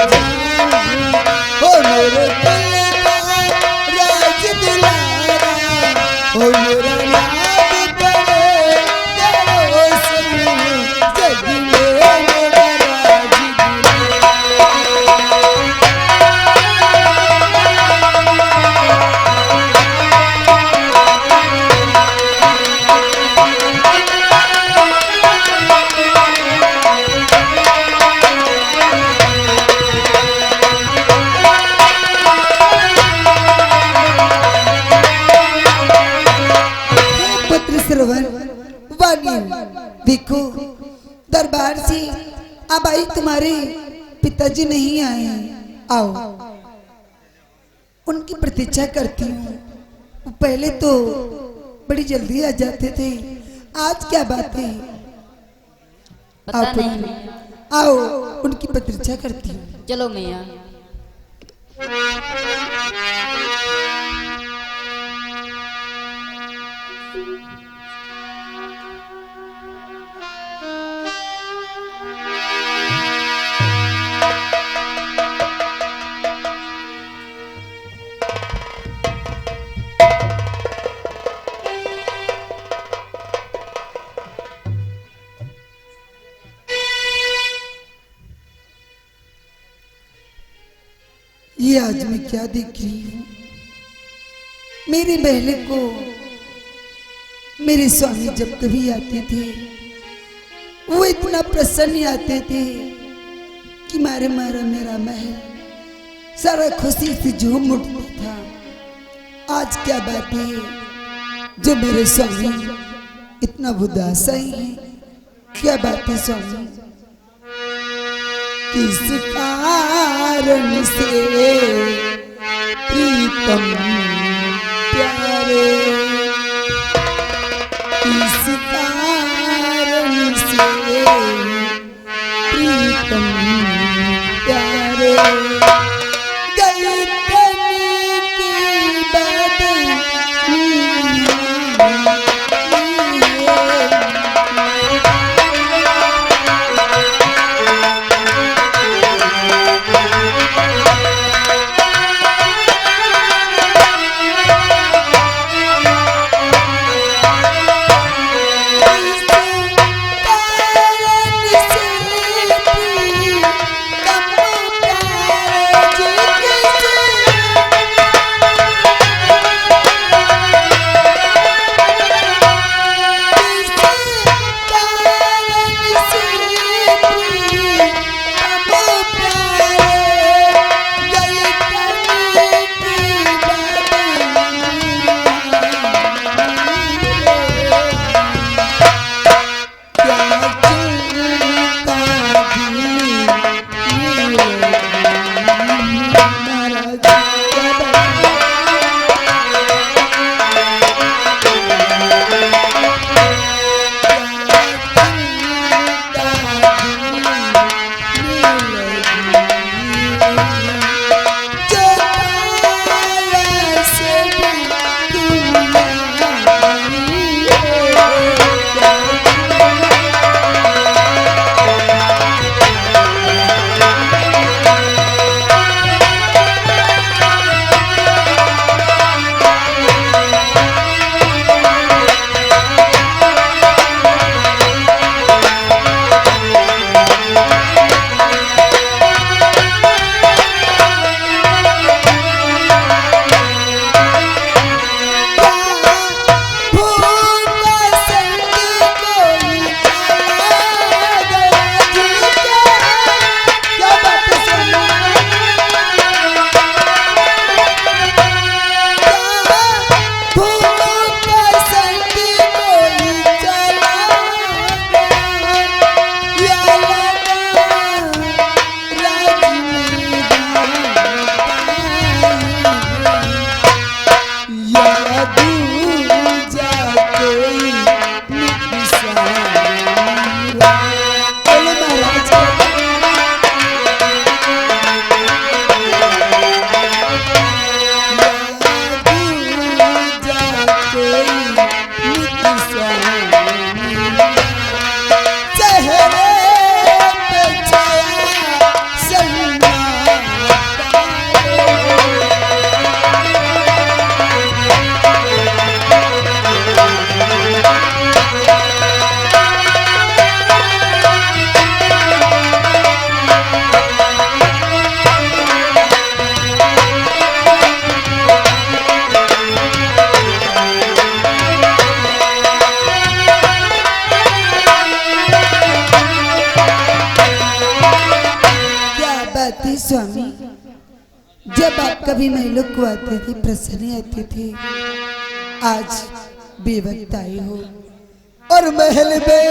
हो मेरे दिल का राज दुलारा, हो मेरा याद करे तेरे संग जग में मेरा राज देखो दरबार से अब आई तुम्हारे पिताजी नहीं आए, आओ उनकी प्रतीक्षा करती हूँ। पहले तो बड़ी जल्दी आ जाते थे, आज क्या बात है? पता नहीं, आओ उनकी प्रतीक्षा करती हूँ। चलो मैया। ये आज मैं क्या देख रही हूँ? मेरे महल को मेरे स्वामी जब कभी आते थे वो इतना प्रसन्न आते थे कि मारे मारा मेरा महल सारा खुशी से झूम उठता था। आज क्या बात है जो मेरे स्वामी इतना उदास ही है? क्या बात है स्वामी? किस कारण से प्रीतम प्यारे, किस कारण से प्रीतम प्यारे, गई तन की बदली स्वामी, जब आप कभी महलों को आते थे प्रसन्न आते थे, आज बेवक्त आए हो और महल में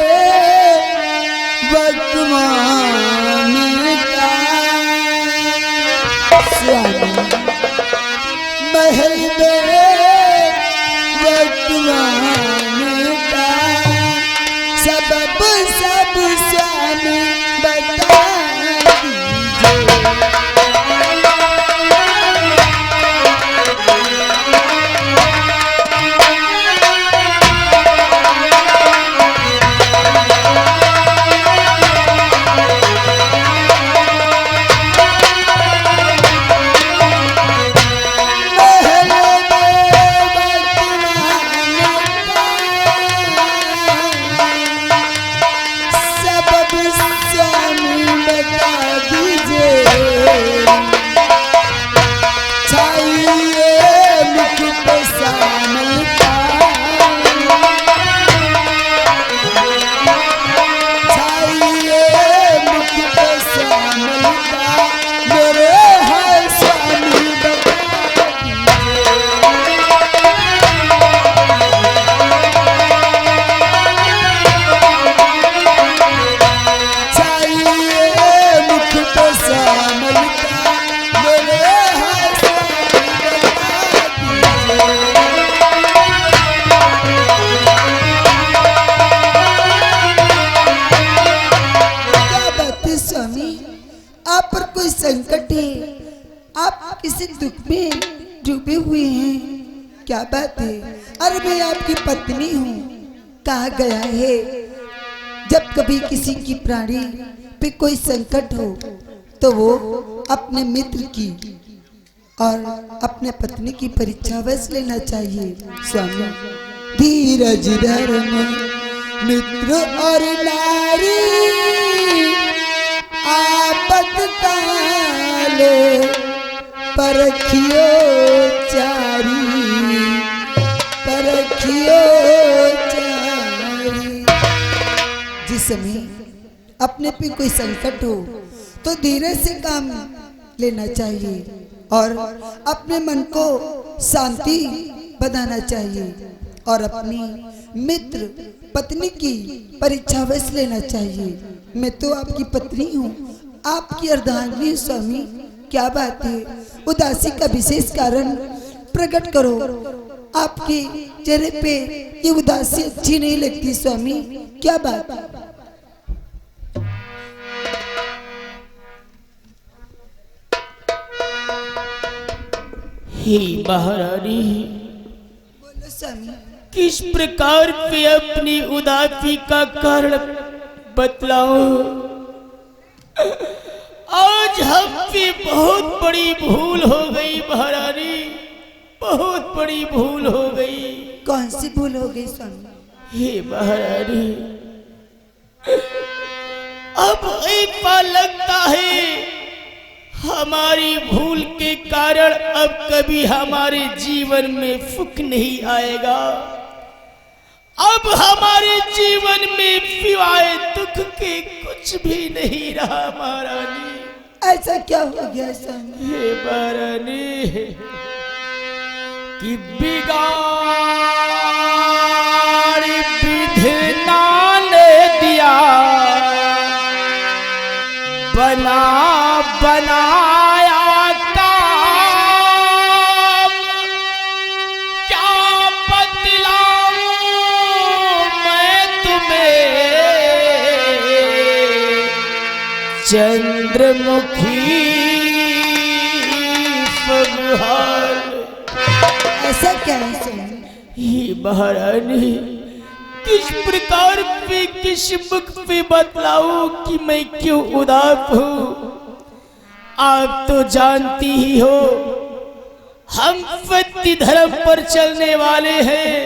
वर्तमान का स्वामी, महल में वर्तमान का सबब सब स्वामी बता संकट है, आप किसी दुख में डूबे हुए हैं, क्या बात है? अरे मैं आपकी पत्नी हूँ, कहा गया है जब कभी किसी की प्राणी पे कोई संकट हो तो वो अपने मित्र की और अपने पत्नी की परीक्षा अवश्य लेना चाहिए। स्वामी, धीरज धर्म मित्र और नारी आपतकाल परखियो चारी, परखियो चारी। जिस समय अपने पे कोई संकट हो तो धीरज से काम लेना चाहिए और अपने मन को शांति बनाना चाहिए और अपनी मित्र पत्नी की परीक्षा अवश्य लेना चाहिए। मैं तो आपकी पत्नी हूँ, आपकी अर्धांगिनी स्वामी, क्या बात है? उदासी का विशेष कारण प्रकट करो। आपके चेहरे पे ये उदासी अच्छी नहीं लगती स्वामी, क्या बात? हे महारानी, बोलो स्वामी। किस प्रकार पे अपनी उदासी का कारण बतलाओ? आज हम पे बहुत बड़ी भूल हो गई महारानी, बहुत बड़ी भूल हो गई। कौन सी भूल हो गई स्वामी? हे महारानी, अब ऐसा लगता है हमारी भूल के कारण अब कभी हमारे जीवन में सुख नहीं आएगा। अब हमारे जीवन में सिवाय दुख के कुछ भी नहीं रहा महारानी। ऐसा क्या हो गया स्वामी? हे महारानी, कि बिगाड़ विधना ने दिया, बना बनाया काम, क्या बतलाऊं मैं तुम्हें, चंद्रमुखी फगहार। ऐसा क्या है स्वामी? हे महारानी, किस प्रकार पे किस मुख पे बतलाऊं कि मैं क्यों उदास हूँ? आप तो जानती ही हो हम सत्य धर्म पर चलने वाले हैं,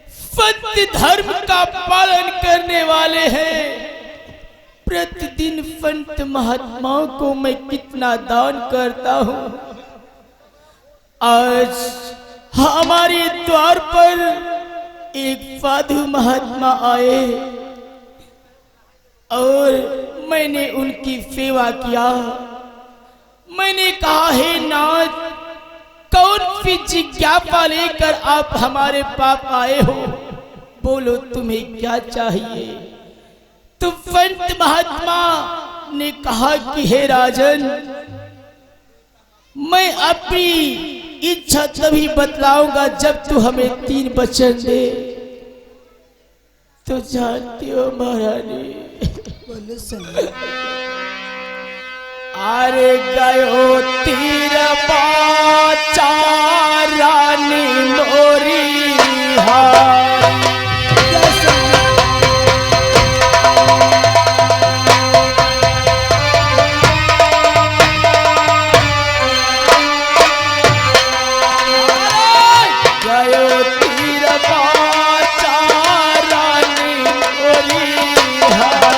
सत्य धर्म का पालन करने वाले हैं। प्रतिदिन संत महात्माओं को मैं कितना दान करता हूँ। आज हमारे द्वार पर एक साधु महात्मा आए और मैंने उनकी सेवा किया काहे नाथ, कौन सी जिज्ञासा लेकर आप हमारे पास आए हो? बोलो तुम्हें क्या चाहिए? तो संत महात्मा ने कहा कि हे राजन, मैं अपनी इच्छा तभी बतलाऊंगा जब तू हमें 3 वचन दे। तो जानती हो महारानी, बोलो सुन। अरे गयो तीर बाचा रानी मोरी हार। गयो तीर बाचा रानी मोरी हार।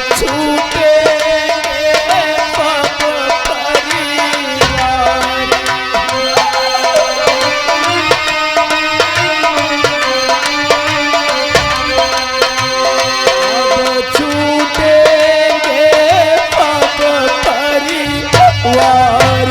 छूटे सब परिवार, अब छूटेंगे सब परिवार।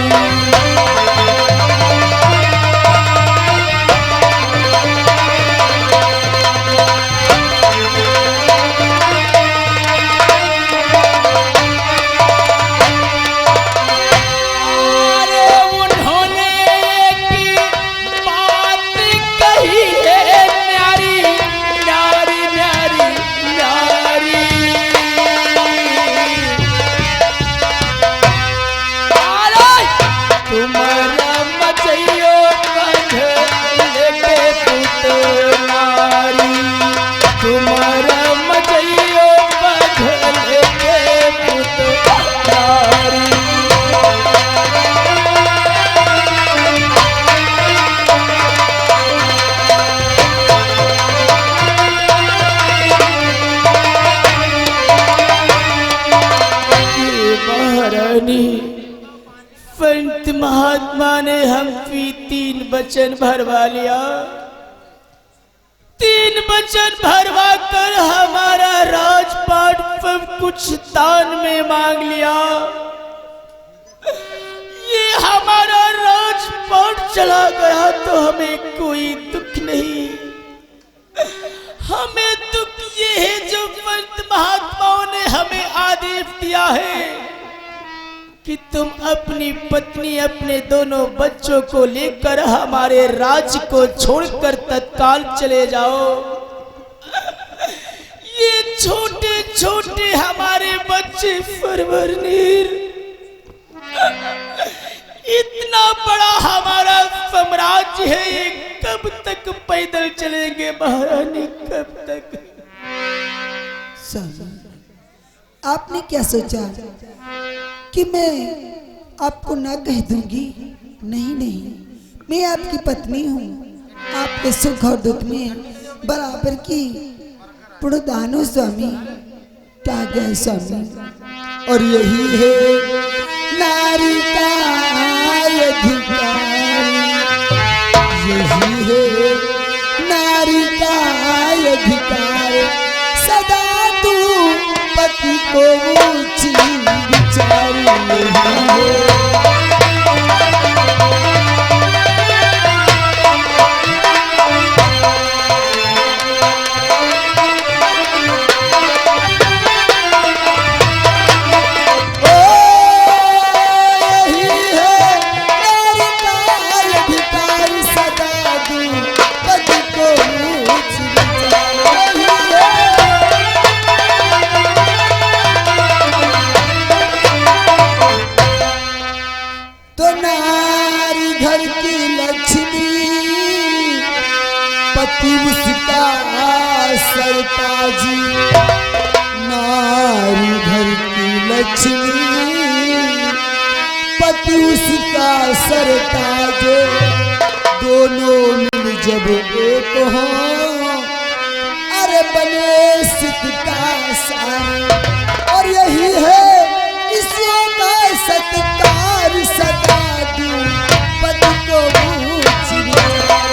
संत महात्मा ने हम 3 वचन भरवा लिया। 3 वचन भरवा कर हमारा राजपाट पर कुछ दान में मांग लिया। ये हमारा राजपाट चला गया तो हमें कोई दुख नहीं, हमें दुख ये है जो संत महात्माओं ने हमें आदेश दिया है कि तुम अपनी पत्नी अपने दोनों बच्चों को लेकर हमारे राज्य को छोड़कर तत्काल चले जाओ। ये छोटे छोटे हमारे बच्चे परवरनीर, इतना बड़ा हमारा साम्राज्य है, ये कब तक पैदल चलेंगे महारानी, कब तक? आपने क्या सोचा कि मैं आपको ना कह दूंगी? नहीं नहीं, मैं आपकी पत्नी हूँ, आपके सुख और दुख में बराबर की पुरदानु स्वामी, त्याग स्वामी। और यही है नारी का अधिकार, यही है नारी का अधिकार। सदा तू पति को ऊंची विचार उसका सरताजी। नारी घर की लक्ष्मी, पति उसका सरताज, दोनों मिल जब एक हो, अरे बने सिद्ध का सार। और यही है इसी का सत्कार, सदा दूं पति को ऊंच विचार।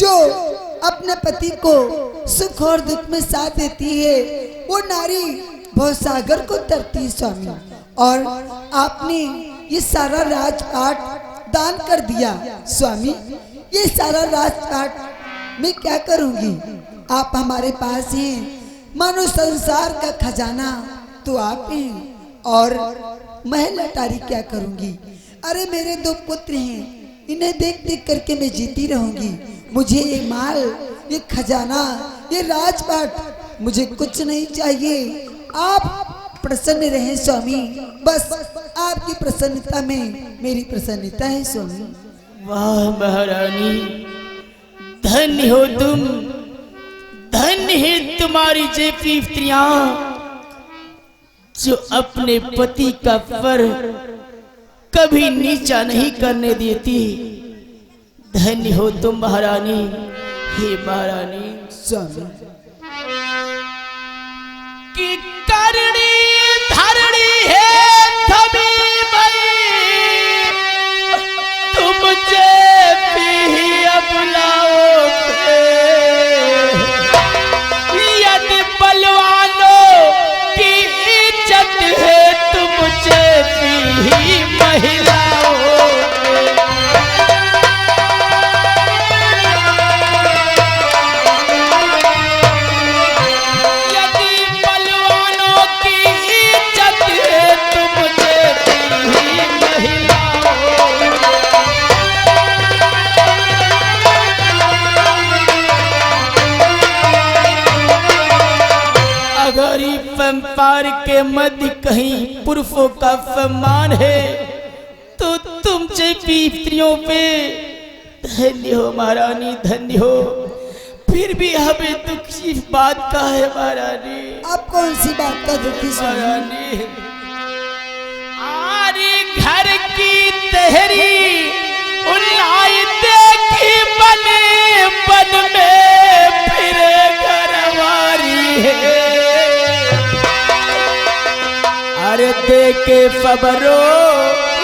जो अपने पति को सुख और दुख में साथ देती है, वो नारी भवसागर को तरती है स्वामी। और आपने ये सारा राजपाट दान कर दिया स्वामी। ये सारा राजपाट मैं क्या करूंगी? आप हमारे पास हैं, मानो संसार का खजाना तो आप ही, और महल अटारी क्या करूंगी? अरे मेरे 2 पुत्र हैं, इन्हें देख देख करके मैं जीती रहूंगी। मुझे ये माल, ये खजाना, ये राजपाट मुझे कुछ नहीं चाहिए। आप प्रसन्न रहें स्वामी, बस आपकी प्रसन्नता में मेरी प्रसन्नता है स्वामी। वाह महारानी, धन्य हो तुम, धन्य है तुम्हारी जैसी स्त्रियां जो अपने पति का फर कभी नीचा नहीं करने देती। धन्य हो तुम महारानी, हे महारानी। स्वामी कि करणी धरणी है तभी मैं तुमसे भी अब लाओगे। यदि बलवानों की इज्जत है तुमसे भी महिलाओं। संसार के मध्य कहीं पुरुषों का सम्मान है तो तुम जैसी स्त्रियों पे धन्य हो महारानी, धन्य हो। फिर भी हमें दुख इस बात का है महारानी। आप कौन सी बात का दुखी महारानी? आरे घर की तहरी उल्लाई देखी बने बन में फिर घरवारी है। अरे देखे फबरो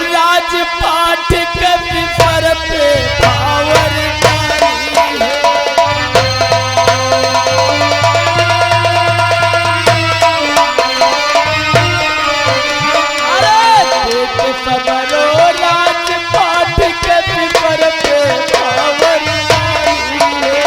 राजपाट कभी पर पे पावर डाली है। अरे देखे फबरो राजपाट कभी पर पे पावर डाली है।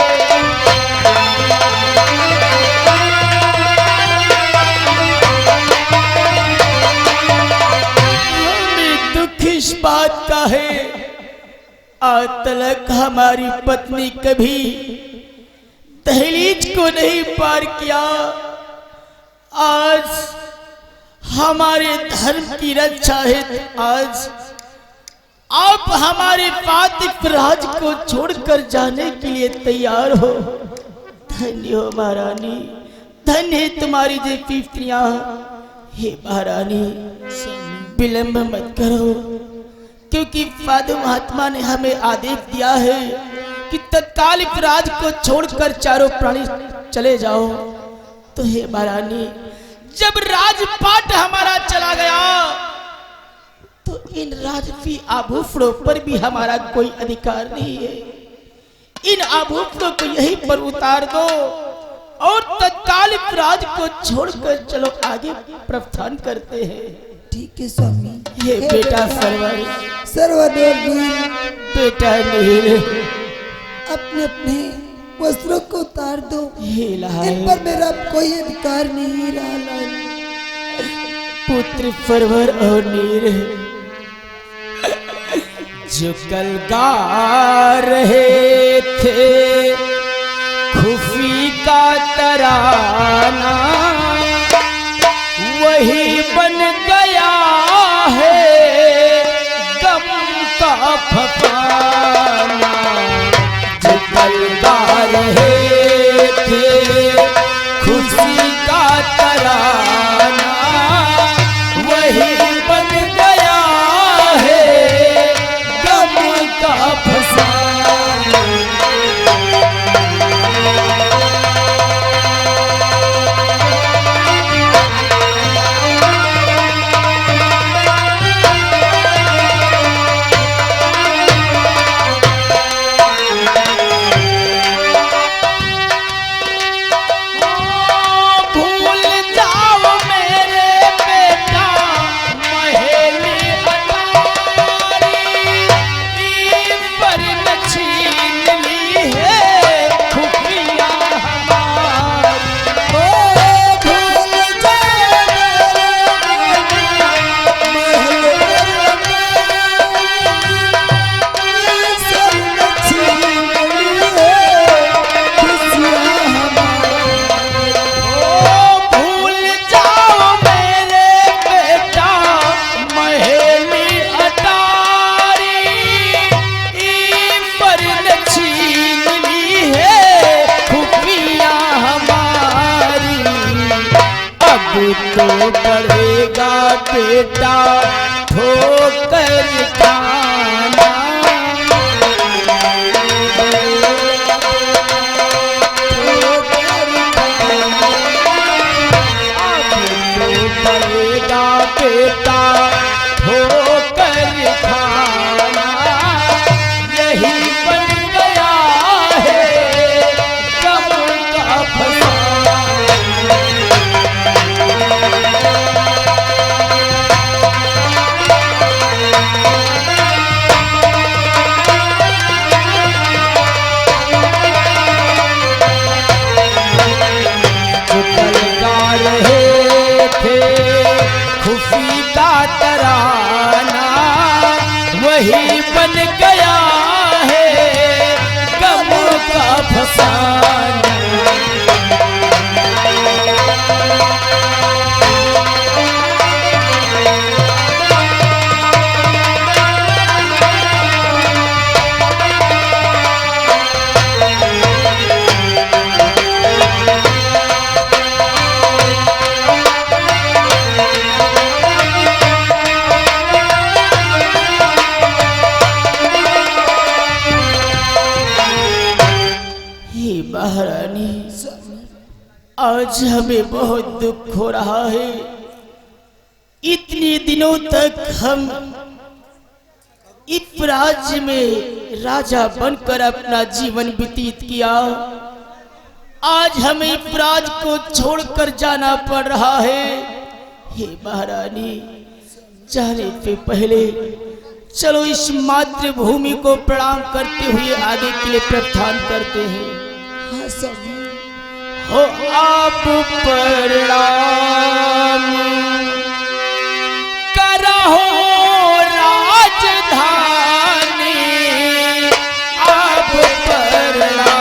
इस बात का है आज तक हमारी पत्नी कभी दहलीज को नहीं पार किया। आज हमारे धर्म की रक्षा है, आज आप हमारे फातिफ राज को छोड़कर जाने के लिए तैयार हो। धन्य हो महारानी, धन्य है तुम्हारी जैसी स्त्रियां। हे महारानी विलंब मत करो, क्योंकि साधु महात्मा ने हमें आदेश दिया है कि तत्काल राज को छोड़कर चारों प्राणी चले जाओ। तो हे महारानी, जब राजपाट हमारा चला गया तो इन राजसी आभूषणों पर भी हमारा कोई अधिकार नहीं है। इन आभूषणों को यहीं पर उतार दो और तत्काल राज को छोड़कर चलो, आगे प्रस्थान करते हैं। ठीक है स्वामी। ये बेटा सर्वदेव बेटा नहीं, अपने अपने वस्त्रों को उतार दो, इन पर मेरा कोई अधिकार नहीं रहा। पुत्र परवर और नीर जो कल गा रहे थे खुफी का तराना, वही बन गया है गम का फसाना। जो कल गा रहे थे खुशी का तराना, वही बन गया है गम का फसाना। पड़ेगा बेटा ठोकर खाना। पड़ेगा बेटा ठोकर खाना, यही बन गया है गम का फसाना। खुफी का तराना वही बन गया है गम का फसाना। महारानी, आज हमें बहुत दुख हो रहा है। इतने दिनों तक हम इस राज्य में राजा बनकर अपना जीवन व्यतीत किया, आज हमें इस राज्य को छोड़कर जाना पड़ रहा है। हे महारानी, जाने से पहले चलो इस मातृभूमि को प्रणाम करते हुए आगे के लिए प्रार्थना करते हैं। हाँ स्वामी। हो आप प्रणाम करहो राजधानी, आप प्रणाम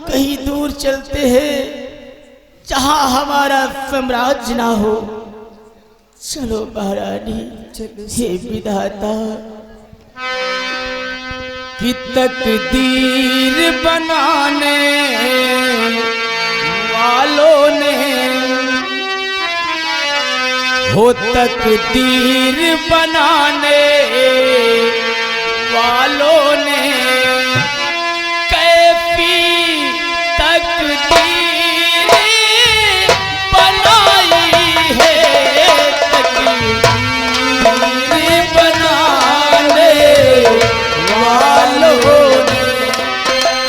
कहीं दूर चलते हैं जहां हमारा साम्राज्य ना हो। चलो महारानी, हे विधाता, कि तकदीर बनाने वालों ने हो, तकदीर बनाने वालों ने कैफी तकदीर बनाई है। तकदीर बनाने वालों ने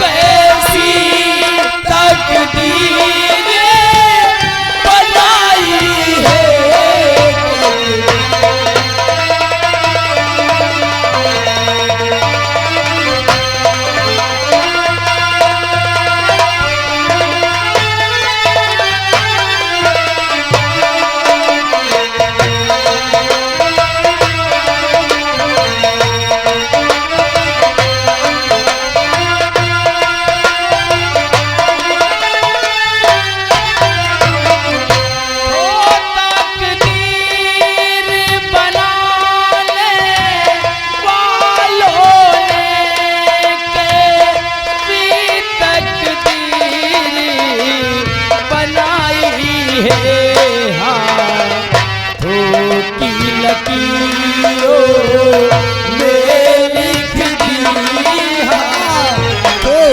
कैसी तकदीर बनाई है।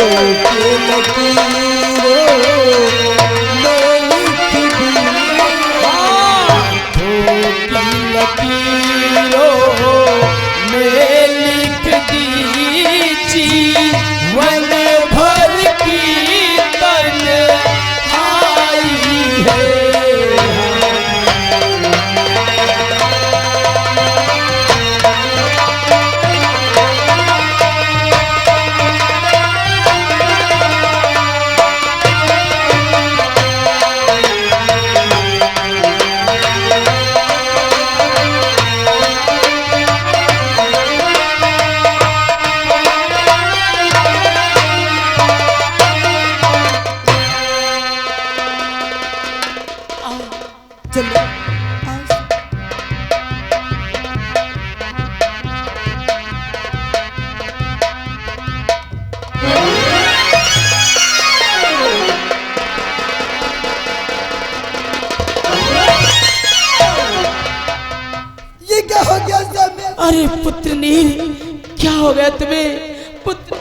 के लकीरों में लिख दी, हाथों की लकीरों में लिख दी जीवन भर की तन्हाई है। चलो ये क्या हो गया समय? अरे पुत्र नील, क्या हो गया तुम्हें पुत्र?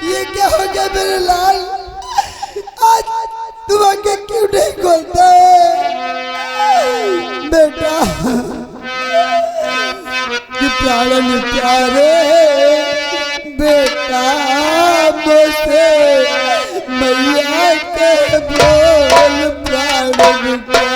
ये क्या हो गया मेरे लाल? आज तुम आके क्यों नहीं खोलता बेटा? ये प्राण प्यारे बेटा, मुझसे मैया के बोल प्राण प्यारे।